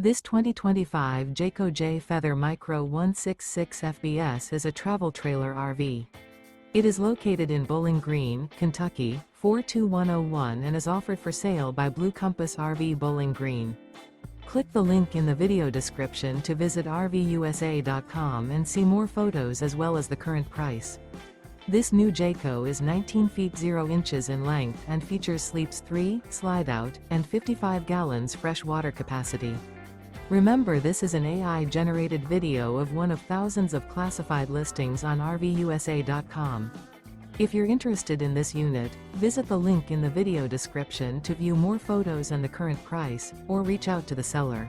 This 2025 Jayco Jay Feather Micro 166 FBS is a travel trailer RV. It is located in Bowling Green, Kentucky, 42101 and is offered for sale by Blue Compass RV Bowling Green. Click the link in the video description to visit RVUSA.com and see more photos as well as the current price. This new Jayco is 19 feet 0 inches in length and features sleeps 3, slide-out, and 55 gallons fresh water capacity. Remember, this is an AI-generated video of one of thousands of classified listings on RVUSA.com. If you're interested in this unit, visit the link in the video description to view more photos and the current price, or reach out to the seller.